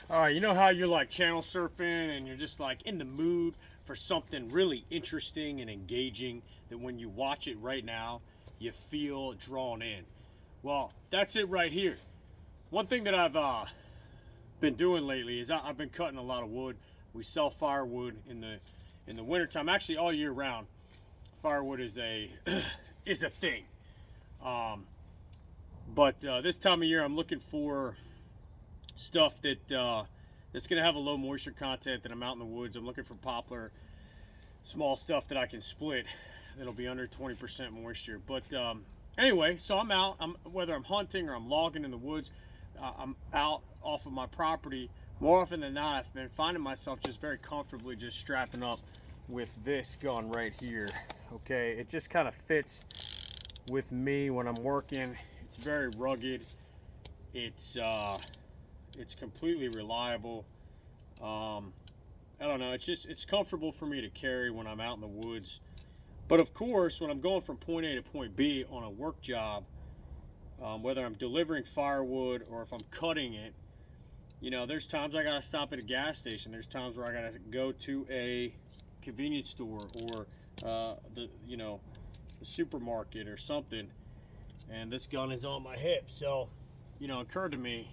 You know how you're like channel surfing and you're just like in the mood for something really interesting and engaging that when you watch it right now, you feel drawn in. Well, that's it right here. One thing that I've been doing lately is I've been cutting a lot of wood. We sell firewood in the wintertime, actually all year round. Firewood is a is a thing. But this time of year, I'm looking for stuff that's going to have a low moisture content. That I'm out in the woods. I'm looking for poplar, small stuff that I can split. That'll be under 20% moisture. But anyway, so I'm out. Whether I'm hunting or I'm logging in the woods, I'm out off of my property. More often than not, I've been finding myself just very comfortably just strapping up with this gun right here. Okay, it just kind of fits with me when I'm working. It's very rugged. It's completely reliable. I don't know. It's comfortable for me to carry when I'm out in the woods. But of course, when I'm going from point A to point B on a work job, whether I'm delivering firewood or if I'm cutting it, you know, there's times I gotta stop at a gas station. There's times where I gotta go to a convenience store or the supermarket or something, and this gun is on my hip. So, you know, it occurred to me,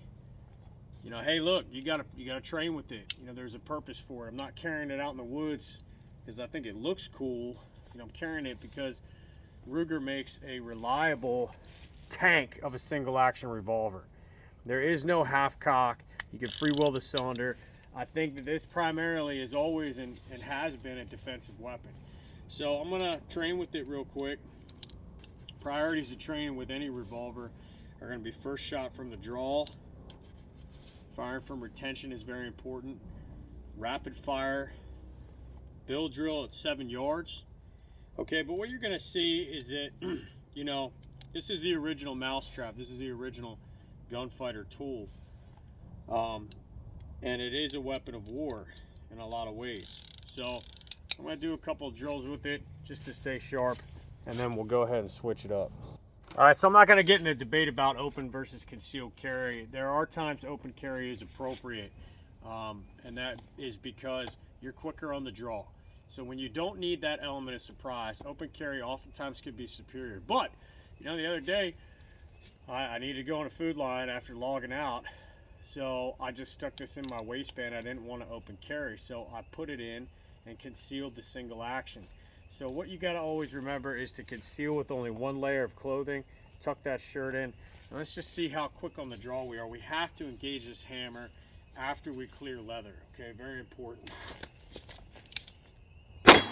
you know, hey, look, you gotta train with it. You know, there's a purpose for it. I'm not carrying it out in the woods because I think it looks cool. You know, I'm carrying it because Ruger makes a reliable tank of a single action revolver. There is no half cock. You can freewheel the cylinder. I think that this primarily is always and has been a defensive weapon. So I'm gonna train with it real quick. Priorities of training with any revolver are gonna be first shot from the draw. Firing from retention is very important. Rapid fire. Bill drill at 7 yards. Okay, but what you're gonna see is that, you know, this is the original mousetrap. This is the original gunfighter tool. And it is a weapon of war in a lot of ways. So I'm gonna do a couple of drills with it just to stay sharp, and then we'll go ahead and switch it up. All right, so I'm not gonna get in a debate about open versus concealed carry. There are times open carry is appropriate, and that is because you're quicker on the draw. So when you don't need that element of surprise, open carry oftentimes could be superior. But, you know, the other day, I needed to go on a food line after logging out. So I just stuck this in my waistband. I didn't want to open carry, so I put it in and concealed the single action. So what you got to always remember is to conceal with only one layer of clothing. Tuck that shirt in. And let's just see how quick on the draw we are. We have to engage this hammer after we clear leather. Okay, very important. Okay,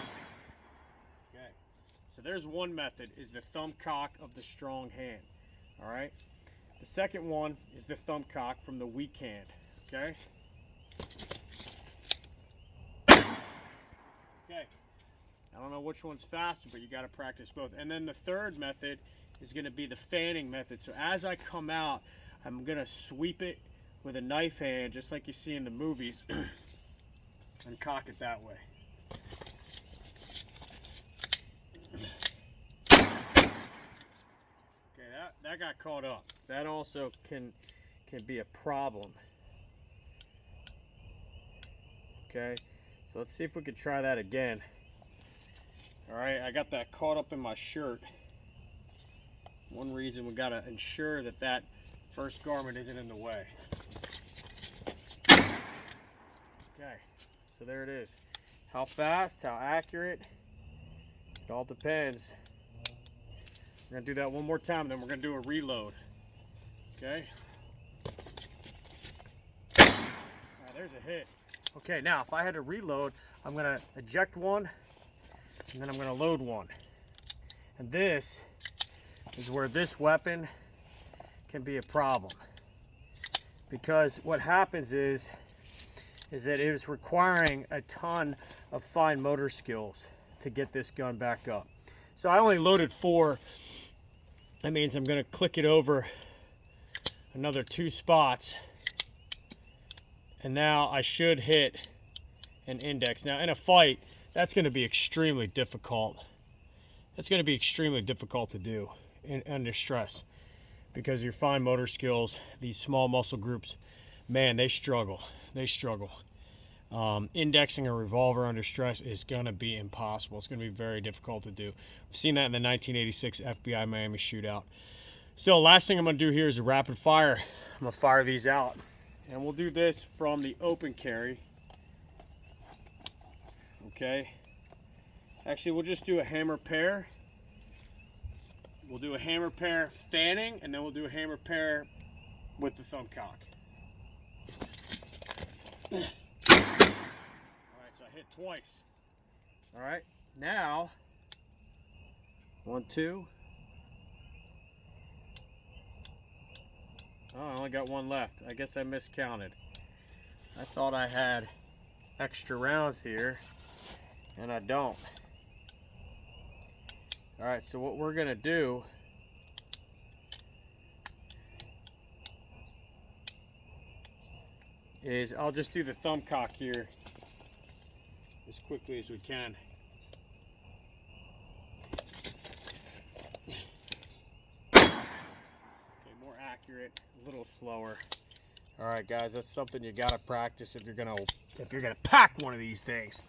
so there's one method, is the thumb cock of the strong hand. All right. The second one is the thumb cock from the weak hand, okay? Okay, I don't know which one's faster, but you gotta practice both. And then the third method is gonna be the fanning method. So as I come out, I'm gonna sweep it with a knife hand, just like you see in the movies, and cock it that way. That got caught up. That also can be a problem. Okay, so let's see if we can try that again. All right, I got that caught up in my shirt. One reason we gotta ensure that that first garment isn't in the way. Okay, so there it is. How fast, how accurate, it all depends. We're gonna do that one more time, then we're gonna do a reload. Okay. All right, there's a hit. Okay, now if I had to reload, I'm gonna eject one, and then I'm gonna load one. And this is where this weapon can be a problem, because what happens is that it is requiring a ton of fine motor skills to get this gun back up. So I only loaded 4. That means I'm gonna click it over another 2 spots, and now I should hit an index. Now in a fight, that's gonna be extremely difficult. That's gonna be extremely difficult to do under stress, because your fine motor skills, these small muscle groups, man, they struggle. they struggle. Indexing a revolver under stress is going to be impossible. It's going to be very difficult to do. We've seen that in the 1986 FBI Miami shootout. So last thing I'm going to do here is a rapid fire. I'm going to fire these out. And we'll do this from the open carry. Okay. Actually, we'll just do a hammer pair. We'll do a hammer pair fanning, and then we'll do a hammer pair with the thumb cock. Alright, so I hit twice. Alright, now, 1, 2. Oh, I only got one left. I guess I miscounted. I thought I had extra rounds here, and I don't. Alright, so what we're going to do is I'll just do the thumb cock here as quickly as we can. Okay, more accurate, a little slower. Alright guys, that's something you gotta practice if you're gonna pack one of these things.